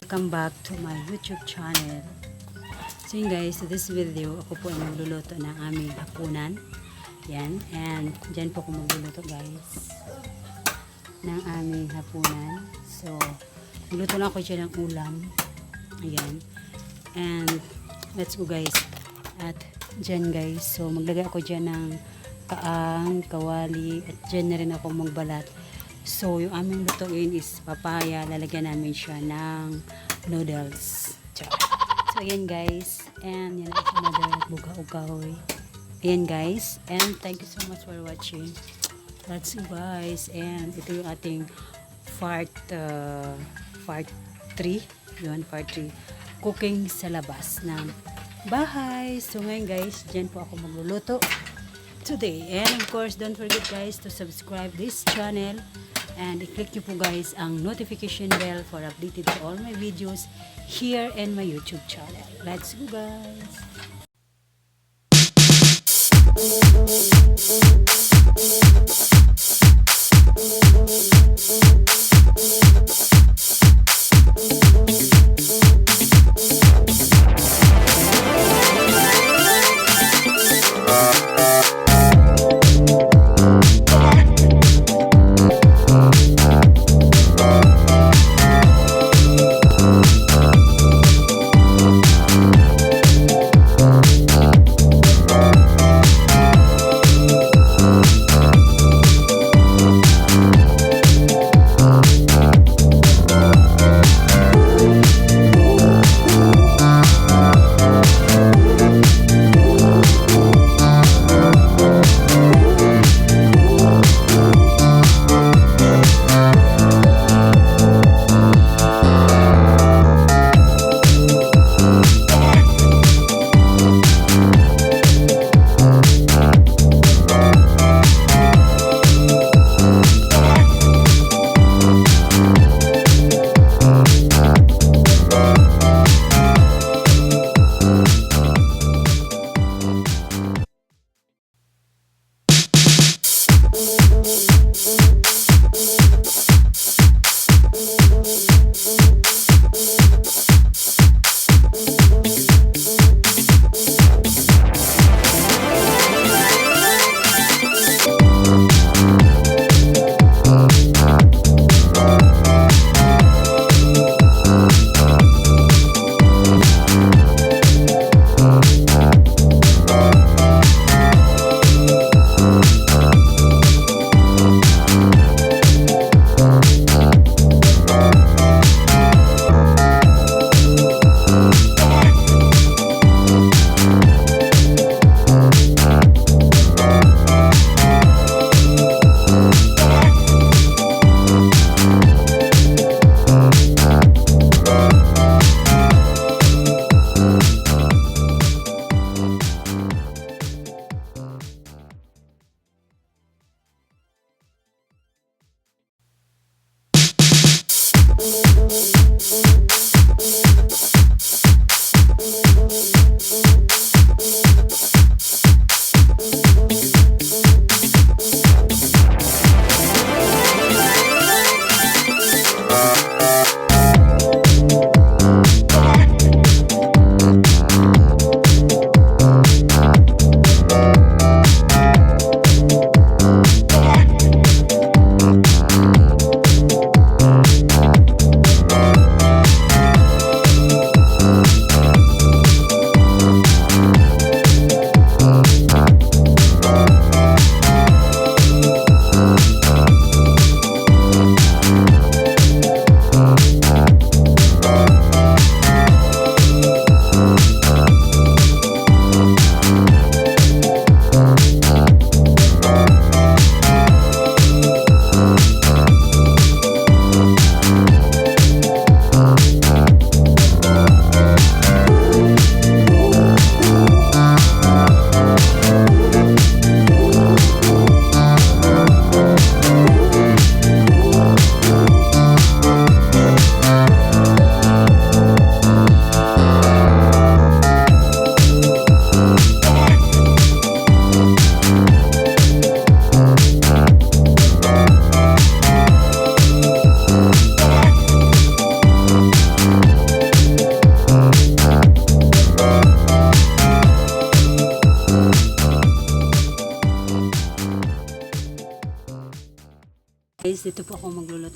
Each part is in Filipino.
welcome back to my YouTube channel. So yun guys, sa this video, ako po ay magluluto ng aming hapunan. Yan, and dyan po ako magluluto guys ng aming hapunan. So, magluto lang ako dyan ng ulam. Ayan. And, let's go guys. At dyan guys, so maglagay ako dyan ng kaang, kawali, at dyan na rin ako magbalat. So, yung aming lutuin is papaya. Lalagyan namin siya ng noodles. So, ayan guys. And, yan ang another buga-ugaw. Ayan guys. And, thank you so much for watching. Let's go guys. And, ito yung ating part 3. Yun, part 3. Cooking sa labas ng bahay. So, ngayon guys, dyan po ako magluluto today. And, of course, don't forget guys to subscribe this channel. And i-click nyo po guys ang notification bell for updated to all my videos here in my YouTube channel. Let's go guys!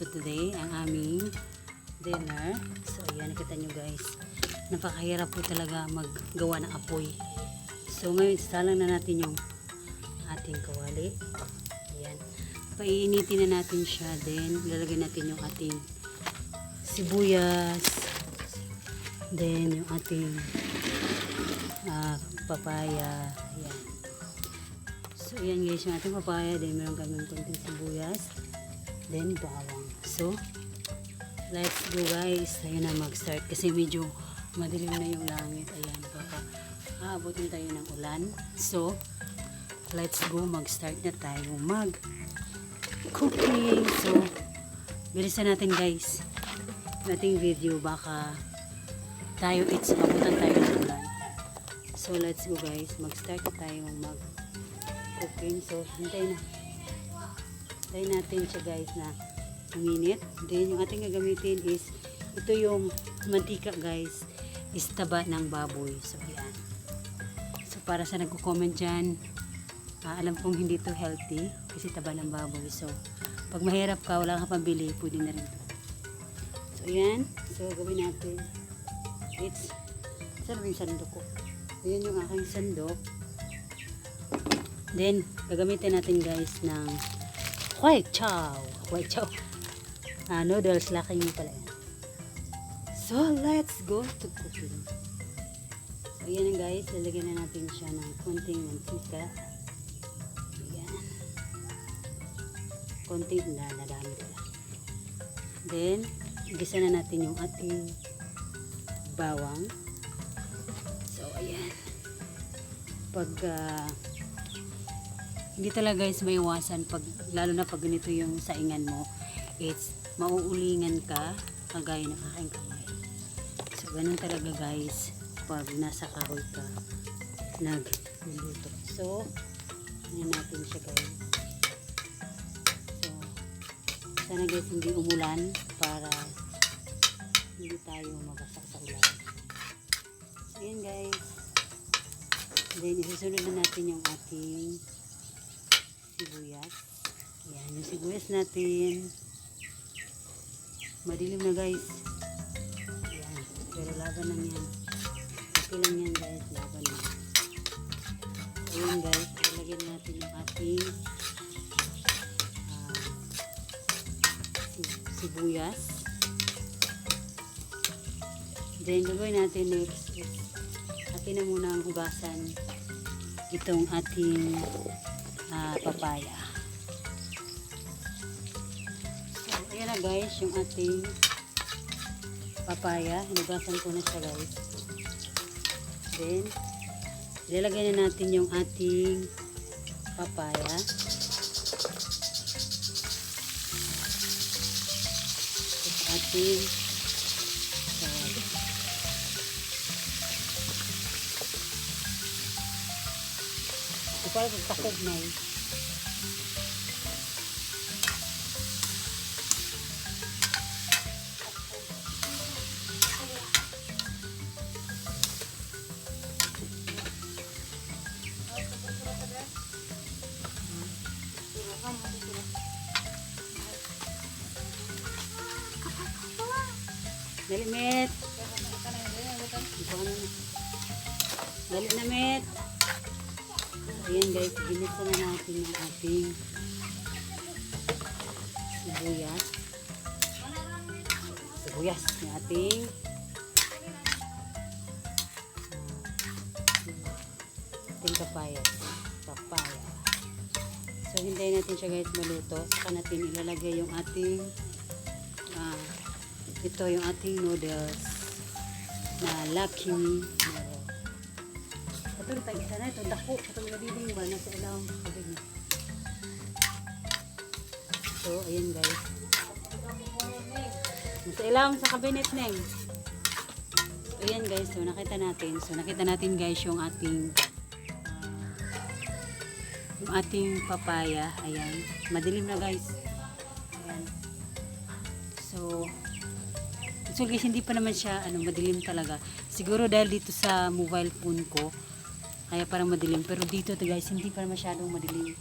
magluluto today ang aming dinner. So ayan, nakita nyo guys, napakahirap po talaga maggawa ng apoy. So ngayon salang na natin yung ating kawali. Ayan, paiinitin na natin siya, then lalagay natin yung ating sibuyas, then yung ating papaya. Ayan. So ayan guys, yung ating papaya, then meron kami konting sibuyas, then bawang. So let's go guys, tayo na mag-start kasi medyo madilim na yung langit. Ayan, baka aabutin tayo ng ulan. So let's go, mag-start na tayo mag-cooking. So bilisan natin guys yung ating video, baka tayo abutan tayo ng ulan. So let's go guys, mag-start na tayo mag-cooking. So hintayin natin siya guys na uminit. Then yung ating gagamitin is ito yung mantika guys, is taba ng baboy. So ayan. So para sa nagko-comment dyan, alam kong hindi to healthy kasi taba ng baboy. So pag mahirap ka, wala kang pambili, pwede na rin to. So ayan. So gawin natin, it's saan yung sandok ko? Ayan yung aking sandok. Then gagamitin natin guys ng white chow. Noodles, laki nyo pala yan. So let's go to cooking. So ayan guys, lalagyan na natin siya ng konting mantika. Ayan, konting nadami pala. Then igisa na natin yung ating bawang. So ayan, pag hindi talaga guys maiwasan, pag lalo na pag ganito yung saingan mo, it's mauulingan ka kagaya ng aking kamay. So ganun talaga guys pag nasa kahoy ka nagluluto. So ayan natin siya guys. So sana guys hindi umulan para hindi tayo mabasak sa ulan. So ayan guys, then isusunod na natin yung ating sibuyas. Ayan, yung sibuyas natin. Madilim na guys. Ayan, pero laban lang yan. Okay lang yan guys, laban lang. Ayan guys, ilagyan natin yung ating sibuyas. Then gagawin natin next is atin na muna ang hugasan itong ating papaya. So ayan na guys yung ating papaya, hinugasan ko na siya guys. Then ilalagay na natin yung ating papaya. Ito ating para magtakog na yun. Dali met. Dali na met. Ayan guys, ginisa na natin yung ating sibuyas. Yung ating papaya. So hintayin natin siya guys maluto. Saka natin ilalagay yung ating ito yung ating noodles na Lucky Me. Ito tayo isa na ito, dako itong nabibing ba nasa ilang kabinet. So ayan guys, nasa ilang sa kabinet neng. So ayan guys, so nakita natin guys yung ating papaya. Ayan, madilim na guys. Ayan, so guys, hindi pa naman siya madilim talaga. Siguro dahil dito sa mobile phone ko kaya parang madilim, pero dito to guys hindi pa masyadong madilim.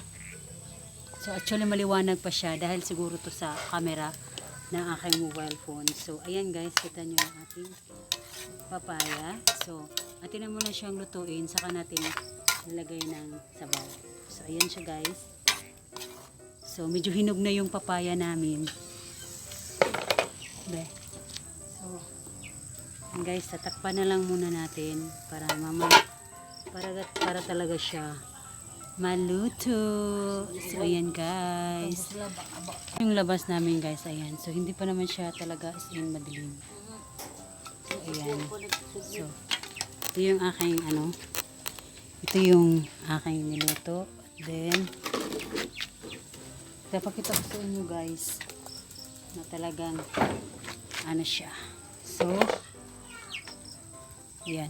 So actually maliwanag pa siya dahil siguro to sa camera ng aking mobile phone. So, ayan guys, kita nyo ang ating papaya. So, atin na muna siyang lutuin, saka natin nilagay ng sabaw. So, ayan siya guys. So, medyo hinog na yung papaya namin. Be. So, ayan guys, tatakpan na lang muna natin para para talaga siya maluto. So, ayan guys. Yung labas namin guys, ayan. So, hindi pa naman siya talaga as in madilim. So, ayan. So, ito yung aking ito yung aking niluto. Then, napakita ko sa inyo guys na talagang siya. So, ayan.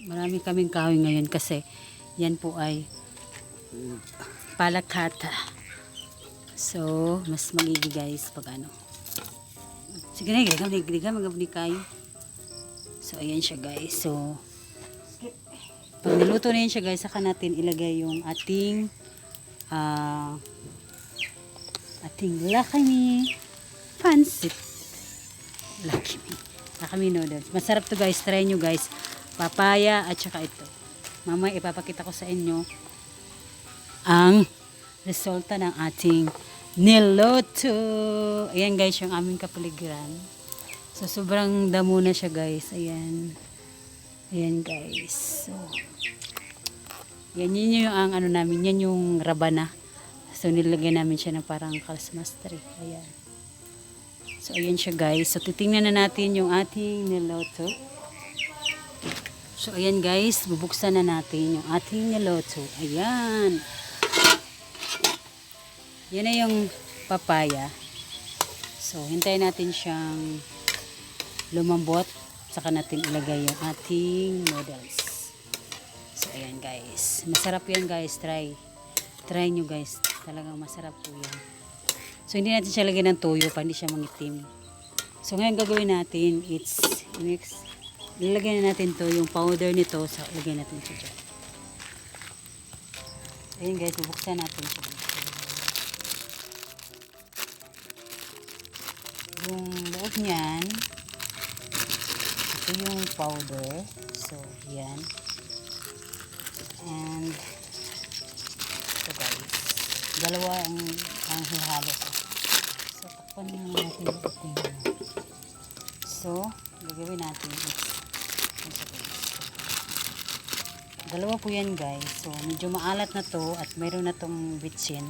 Marami kaming kahoy ngayon kasi yan po ay palakata. So, mas magigi guys pag sige na, magabni kayo. So, ayan siya guys. So, pag niluto na yan siya guys, saka natin ilagay yung ating lakmi pansit. Lakmi noodles. Masarap to guys. Try nyo guys. Papaya at saka ito. Mamaya ipapakita ko sa inyo ang resulta ng ating niluto. Ayan guys, yung aming kapaligiran. So, sobrang damo na siya guys. Ayan. Ayan guys. So, yan yun yung namin. Yan yung rabana. So, nilagyan namin siya ng parang Christmas tree. Ayan. So, ayan siya guys. So, titingnan na natin yung ating niluto. So, ayan guys. Bubuksan na natin yung ating niluto. Ayan. Yan na yung papaya. So, hintayin natin siyang lumambot. Saka natin ilagay yung ating noodles. So, ayan guys. Masarap yan guys. Try nyo guys. Talagang masarap po yan. So, hindi natin siya lagyan ng toyo pa. Hindi siya mangitim. So, ngayon gagawin natin, ilalagay na natin to yung powder nito. So, ilagay natin siya dyan. Ayan guys. Bubuksan natin siya. Yung loob niyan, ito yung powder. So, yan. And, ito guys. Dalawa ang hihalo ko. So, takpan naman natin ito. So, gagawin natin ito. Dalawa po yan guys. So, medyo maalat na to at mayroon na tong bitsin.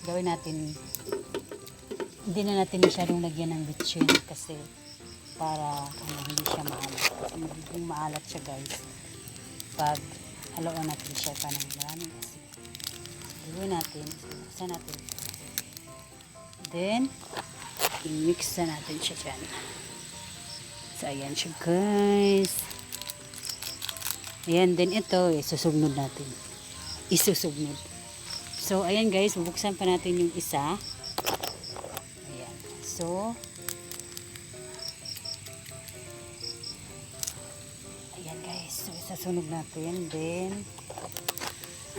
Gawin natin, hindi na natin masyadong lagyan ng bitsin kasi para hindi siya maalat. Kasi magiging maalat siya guys pag haluan natin siya pa ng maraming asin. Gawin natin, buksan natin. Then, i-mix na natin siya dyan. So, ayan siya guys. Ayan, then ito, isusugnod natin. Isusugnod. So, ayan guys, bubuksan pa natin yung isa. Ayan. So, ayan guys. So, isasunog natin. Then,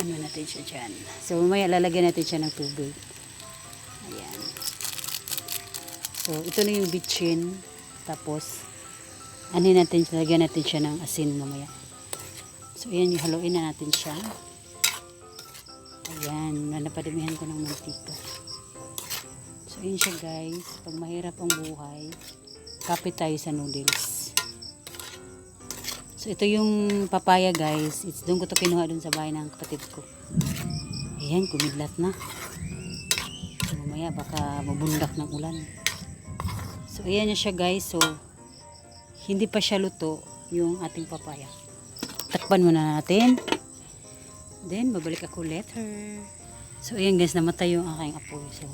natin siya dyan. So, mamaya lalagyan natin siya ng tubig. Ayan. So, ito na yung bitchin. Tapos, natin, lagyan natin siya ng asin mamaya. So, ayan yung haluin na natin siya. Ayan, napadamihan ko ng mantika. So, ayan siya guys. Pag mahirap ang buhay, kapit tayo sa noodles. So, ito yung papaya guys. Doon ko ito kinuha doon sa bahay ng kapatid ko. Ayan, kumidlat na. So, mamaya baka mabundak ng ulan. So, ayan na siya guys. So, hindi pa siya luto yung ating papaya. Takpan muna natin. Then, babalik ako later. So, ayan guys, namatay yung aking apoy. So,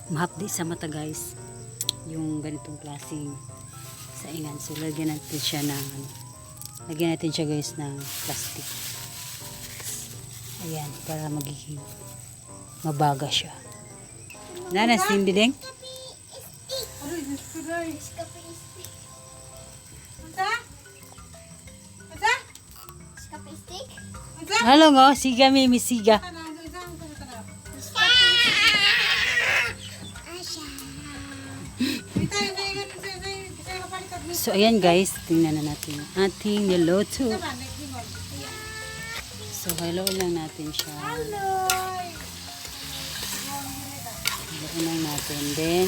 mahapdi sa mata guys. Yung ganitong klaseng saingan. So, lagyan natin siya guys ng plastic. Ayan, para magiging mabaga siya. Nana, Cindy ding? Halo ngo, siga Mimi, siga. So ayan guys, tingnan na natin ang ating niloto. So hello lang natin siya. Hello lang natin. Then,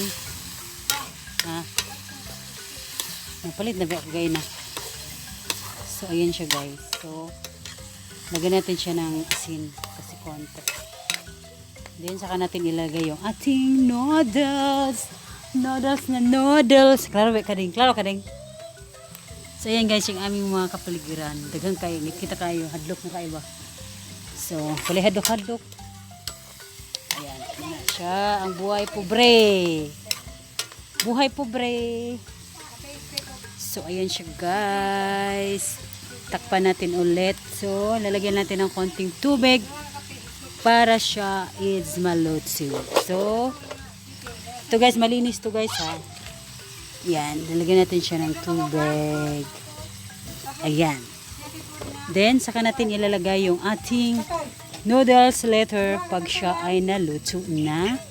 napalit na ba gay na. So ayan siya guys. So, lagyan natin siya ng asin kasi konti. Then saka natin ilagay yung ating noodles. Noodles na noodles. Klaro ka din. Klaro ka din. So ayan guys, yung aming mga kapaligiran. Dagang kayo, kita kayo, hadlok na kayo ba? So, kuli hadlok-hadlok. Ayan, ito na siya, ang buhay pobre. Buhay pobre. So ayan siya guys. Takpan natin ulit. So, lalagyan natin ng konting tubig para siya is maluto. So, ito guys, malinis to guys ha. Yan, lalagyan natin siya ng tubig. Ayan. Then, saka natin ilalagay yung ating noodles later pag siya ay naluto na.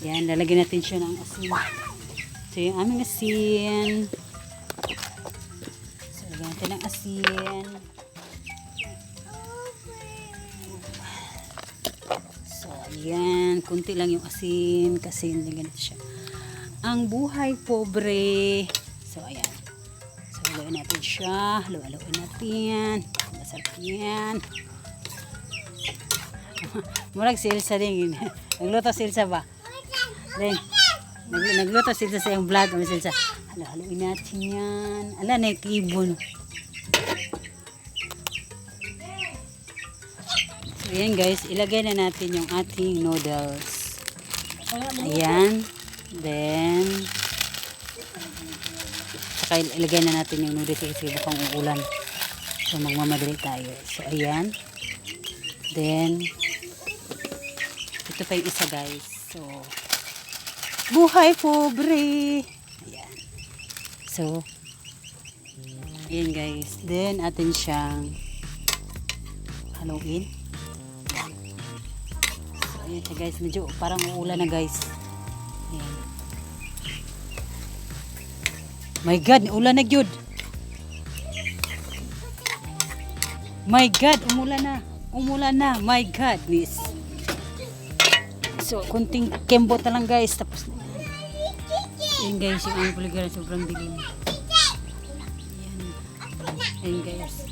Yan, lalagyan natin siya ng asin. Ito yung aming asin. So, lagyan natin ng asin. So, ayan. Kunti lang yung asin kasi lagyan natin siya. Ang buhay pobre. So, ayan. So, haluin natin siya. Haluin natin. Masarap yan. Murag silsa din. Nagluto silsa ba? Then, nagluto silsa sa yung vlog. Silsa. Haluin natin yan. Ala, naikibon. So, ayan guys. Ilagay na natin yung ating noodles. Ayan. Then, saka ilagay na natin yung noodles kasi bukang uulan. So, magmamadali tayo. So, ayan. Then, ito pa yung isa guys. So, buhay pobre. Ayan. So, ayan guys. Then, atin siyang haluin. So, ayan siya guys. Medyo parang uulan na guys. Ayan. My God, ulan na gyud. My God, umulan na. Umulan na. My God, miss. So, kunting kembot na lang guys. Tapos, ayan guys, yung aming puligaran sobrang dilim. Ayan. Ayan guys.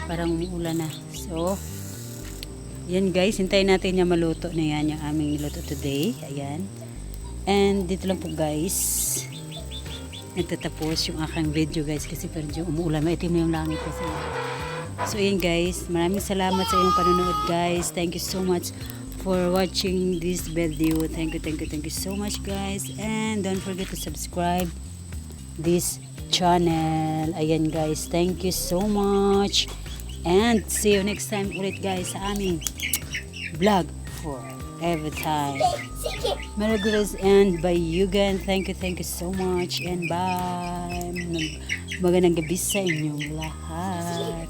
Parang umuulan na. So, ayan guys, hintayin natin niya maluto na yan yung aming niluto today. Ayan. And dito lang po guys nagtatapos yung aking video guys kasi medyo umuulan, maitim na yung langit kasi. So ayan guys, maraming salamat sa iyong panonood guys. Thank you so much for watching this video. Thank you so much guys, and don't forget to subscribe this channel. Ayan guys, thank you so much, and see you next time ulit guys sa aming vlog for every time. Merry Christmas and bye Yugan. Thank you so much and bye. Magandang gabi sa inyong lahat.